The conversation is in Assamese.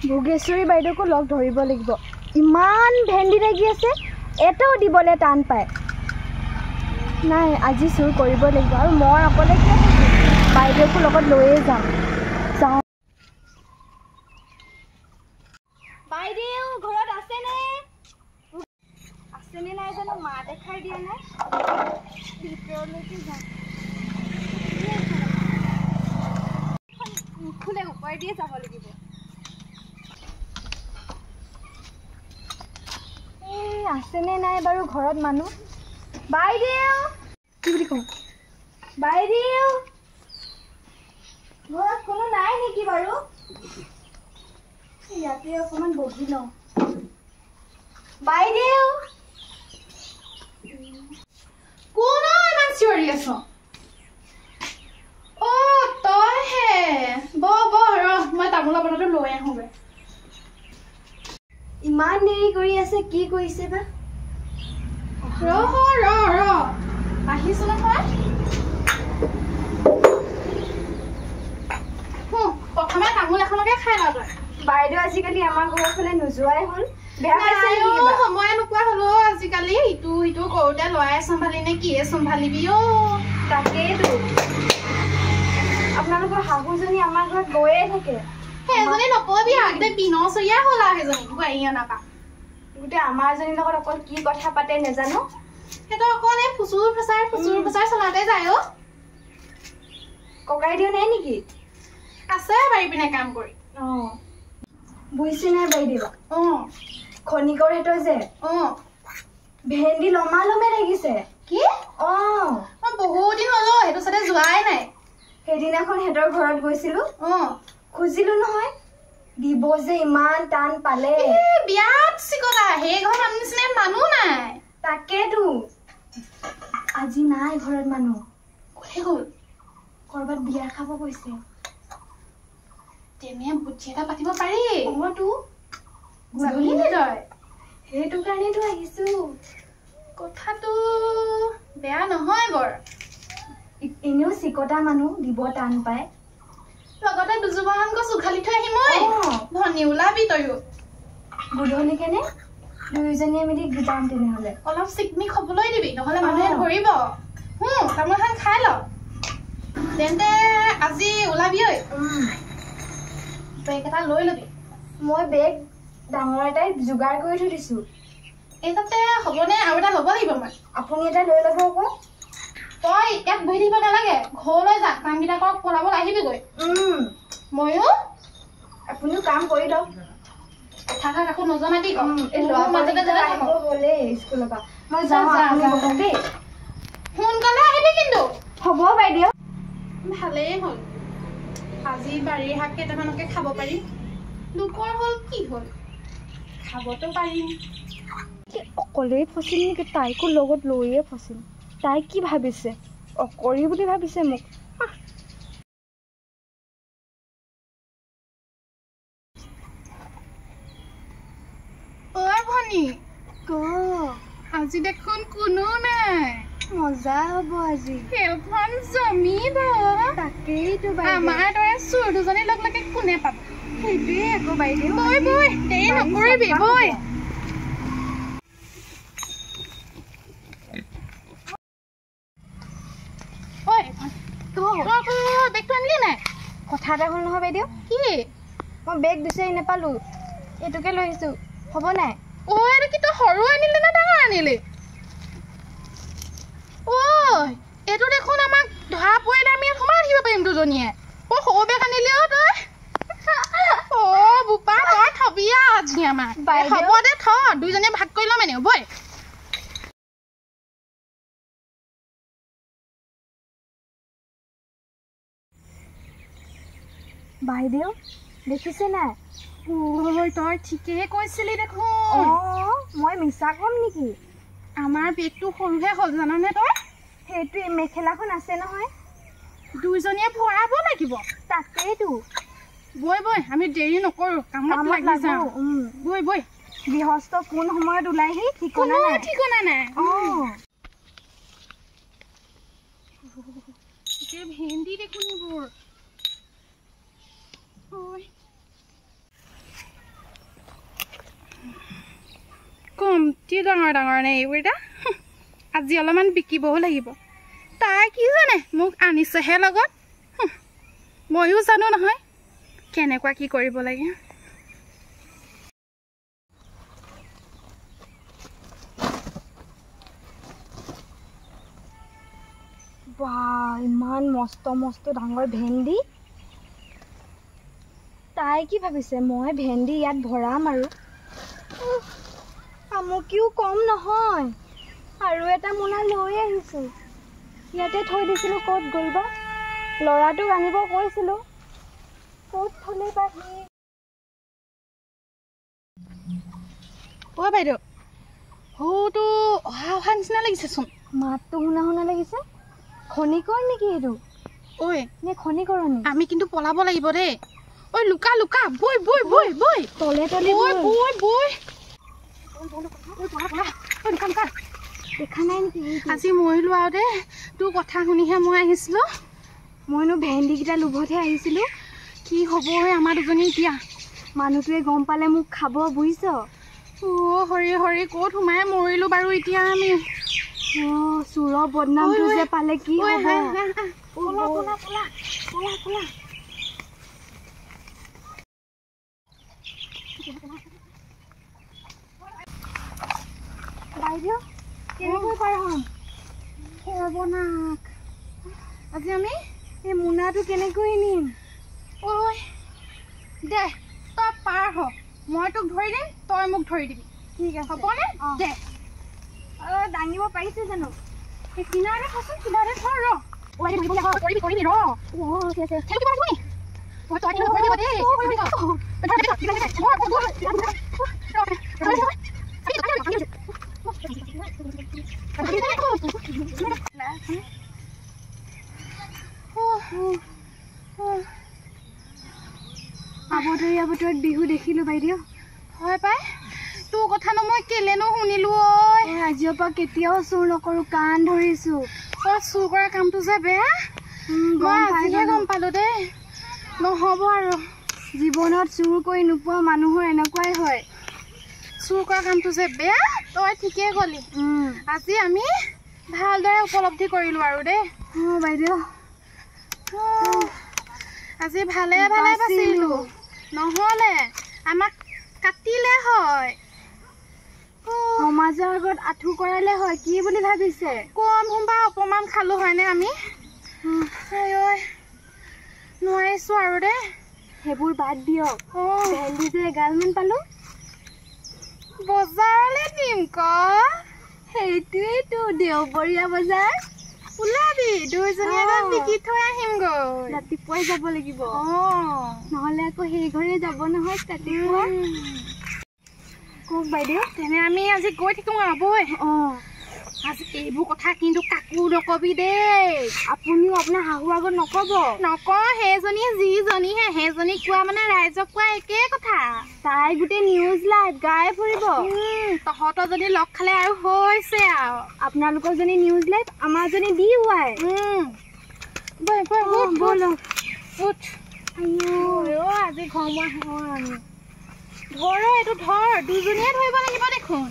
ভোগেশ্বৰী বাইদেউকো লগ ধৰিব লাগিব ইমান ভেন্দি লাগি আছে এটাও দিবলৈ টান পায় নাই আজি চুৰ কৰিব লাগিব আৰু মই অকলে কিয় বাইদেউকো লগত লৈয়ে যাম বাইদেউ ঘৰত আছেনে নাই জানো মা দেখাই দিয়া নাই ভিতৰলৈকে যাম খুলে উপায় দিয়ে যাব লাগিব আছেনে নাই বাৰু ঘৰত মানুহ বাইদেউ কি বুলি কওঁ বাইদেউ ঘৰত কোনো নাই নেকি বাৰু ইয়াতে অকণমান বহি লওঁ বাইদেউ কোন ইমান চিঞৰি আছ তই হে মই তামোলৰ বটলটো লৈ আহোঁগৈ ইমান দেৰি কৰি আছে কি কৰিছে বা আহিছো নহয় প্ৰথমে তামোল এখনকে খাই লওঁ তই বাইদেউ আজিকালি আমাৰ ঘৰৰ ফালে নোযোৱাই হ'ল সময় নোপোৱা হলো আজিকালি ইটো ইটো কৰোঁতে লৰাই চম্ভালি নে কিয়ে চম্ভালিবি তাকেইতো আপোনালোকৰ শাহুজনী আমাৰ ঘৰত গৈয়ে থাকে সেইজনী নকবি আগতে বিনচৰীয়া হ'ল আৰু সেইজনী বোৱাৰী অনাপা গোটেই আমাৰ জনীৰ লগত অকল কি কথা পাতে নেজানো সেইটো অকল এই ফুচুৰ ফেচাৰ চলাতে যায় ককাই দিও নাই নেকি আছে বাৰী পিনে কাম কৰি বুজিছে নাই বাইদেউ খনিকৰ হেতৰ যে ভেন্দি লমালমে লাগিছে কি বহুত দিন হলো সেইটো চাইডে যোৱাই নাই সেইদিনাখন হেতৰ ঘৰত গৈছিলো খুজিলো নহয় দিব যে ইমান টান পালে বিয়াত চিকলা সেই ঘৰত আমি নিচিনা মানুহ নাই তাকেতো আজি নাই ঘৰত মানুহ কোনে গ'ল কৰবাত বিয়া খাব গৈছে তেনে বুদ্ধি এটা পাতিব পাৰি সেইটো কাৰণেতো আহিছো কথাটো বেয়া নহয় বৰ এনেও চিকতা মানুহ দিব টান পায় লগতে দুজোপামান গছ উঘালি থৈ আহিম ধনী ওলাবি তয়ো গধূলি কেনে দুয়োজনীয়ে মিলি যাম তেনেহ'লে অলপ চিকমিক হ'বলৈ দিবি নহ'লে মানুহে ধৰিব তামোল এখন খাই ল তেন্তে আজি ওলাবি বেগ এটা লৈ ল'বি মই বেগ ডাঙৰ এটাই যোগাৰ কৰি থৈ দিছো এই তাতে হ'বনে আৰু এটা ল'ব লাগিব মই আপুনি এটা লৈ ল'ব আকৌ তই ইয়াত বহি থাকিব নালাগে ঘৰলৈ যা কামকেইটা কৰক পলাব আহিবিগৈ ময়ো আপুনিও কাম কৰি লওক কথা কাকো নজনাবি স্কুলৰ পৰা মই যাওঁ দেই সোনকালে আহিবি কিন্তু হ'ব বাইদেউ ভালেই হ'ল আজি বাৰীৰ শাক কেইটামানকে খাব পাৰিম দুপৰ হ'ল কি হ'ল খাবতো পাৰিম অকলেই ফচিল নেকি তাইকো লগত লৈয়ে ফচিল তাই কি ভাবিছে অকৰি বুলি ভাবিছে মোক ভনী আজি দেখোন কোনো নাই মজা হ'ব আজি খেলখন জমিব তাকেইতো আমাৰ দৰে চোৰ দুজনী লগ লাগে কোনে পাব সেইটোৱে আকৌ বাইদেউ বৈ দেৰি নকৰিবি বৈ বেগটো আনিলি নাই কথা এটা হ'ল নহয় বাইদেউ কি মই বেগ বিচাৰি নাপালো এইটোকে লৈ আহিছো হ'ব নাই এইটো কি তই সৰু আনিলি নে ডাঙৰ আনিলি এইটো দেখোন আমাক ধৰা পৰিলে আমি সোমাই আহিব পাৰিম দুজনীয়ে সৰু বেগ আনিলি তই বোপা তই থবি আজি আমাক হ'ব দে থ দুইজনীয়ে ভাগ কৰি ল'ম এনেও বৈ বাইদেউ দেখিছে নাই তই ঠিকেই কৈছিলি দেখোন মই মিছা কম নেকি আমাৰ বেগটো সৰুহে হ'ল জাননে তই সেইটোৱে মেখেলাখন আছে নহয় দুইজনীয়ে ভৰাব লাগিব তাকেইতো বৈ বৈ আমি দেৰি নকৰো কামত লাগি যাওঁ বৈ বৈ গৃহস্থ কোন সময়ত ওলাইহি ঠিকনা নাই ঠিকনা নাই ভেন্দি দেখোন এইবোৰ কমটি ডাঙৰ ডাঙৰ নে এইবোৰ এটা আজি অলপমান বিকিবও লাগিব তাই কি জানে মোক আনিছেহে লগত ময়ো জানো নহয় কেনেকুৱা কি কৰিব লাগে বাহ ইমান মস্ত মস্ত ডাঙৰ ভেন্দি তাই কি ভাবিছে মই ভেন্দি ইয়াত ভৰাম আৰু আমকিও কম নহয় আৰু এটা মোনা লৈ আহিছো ইয়াতে থৈ দিছিলো ক'ত গ'ল বা ল'ৰাটোক আনিব কৈছিলো ক'ত থলে বা সি বাইদেউ হৌটো অহা নিচিনা লাগিছেচোন মাতটো শুনা শুনা লাগিছে খনিকৰ নেকি এইটো ঐ নে খনিকৰণী আমি কিন্তু পলাব লাগিব দেই ঐ লুকা লুকা বৈ বৈ বৈ বৈ তলে তলে বৈ বৈ বৈ দেখা নাই নেকি আজি মৰিলো আৰু দেই তোৰ কথা শুনিহে মই আহিছিলো মইনো ভেন্দিকেইটা লোভতহে আহিছিলো কি হ'ব আমাৰ দুজনী এতিয়া মানুহটোৱে গম পালে মোক খাব বুজিছ হৰি হৰি ক'ত সোমাই মৰিলো বাৰু এতিয়া আমি চুৰৰ বদনামটো যে পালে কি হ'ব বাইদেউ কেনেকৈ পাৰ হ'ম সৰ্বনাশ আজি আমি এই মোনাটো কেনেকৈ নিম ঐ দে তই পাৰ হ মই তোক ধৰি দিম তই মোক ধৰি দিবি ঠিক আছে হ'বনে দে দাঙিব পাৰিছে জানো এই কিনাৰে থচোন কিনাৰে থ ৰ কৰিবি ৰ ঠিক আছে আবতৰীয়া বতৰত বিহু দেখিলো বাইদেউ হয় পাই তোৰ কথানো মই কেলেনো শুনিলো আজিৰ পৰা কেতিয়াও চুৰ নকৰো কাণ ধৰিছো চুৰ কৰা কামটো যে বেয়া আজিহে গম পালো দেই নহ'ব আৰু জীৱনত চুৰ কৰি নোপোৱা মানুহৰ এনেকুৱাই হয় চুৰ কৰা কামটো যে বেয়া তই ঠিকেই গলি আজি আমি ভালদৰে উপলব্ধি কৰিলো আৰু দেই বাইদেউ আজি ভালে ভালে বাচিলো নহ'লে আমাক কাটিলে হয় সমাজৰ আগত আঁঠু কৰালে হয় কি বুলি ভাবিছে কম সোমবা অপমান খালো হয়নে আমি নোৱাৰিছো আৰু দেই সেইবোৰ বাদ দিয়ক ভেন্দি যে এগালমান পালো বজাৰলৈ দিম সেইটোৱেইতো দেওবৰীয়া বজাৰ ওলাবি দুইজনীয়ে বিকি থৈ আহিমগৈ ৰাতিপুৱাই যাব লাগিব নহ'লে আকৌ সেই ঘৰে যাব নহয় ৰাতিপুৱা কওক বাইদেউ তেনে আমি আজি গৈ থাকিম আৰু বৈ আজি এইবোৰ কথা কিন্তু কাকো নকবি দেই আপুনিও আপোনাৰ শাহু আগত নকব নকওঁ সেইজনী যিজনীহে সেইজনীক কোৱা মানে ৰাইজক কোৱা একেই কথা তাই গোটেই নিউজ লাইভ গাই ফুৰিব তহঁতৰ যদি লগ খালে আৰু হৈছে আৰু আপোনালোকৰ জনী নিউজ লাইভ আমাৰ জনী দি হোৱাই আজি ঘৰ মই আমি ধৰ এইটো ধৰ দুজনীয়ে ধৰিব লাগিব দেখোন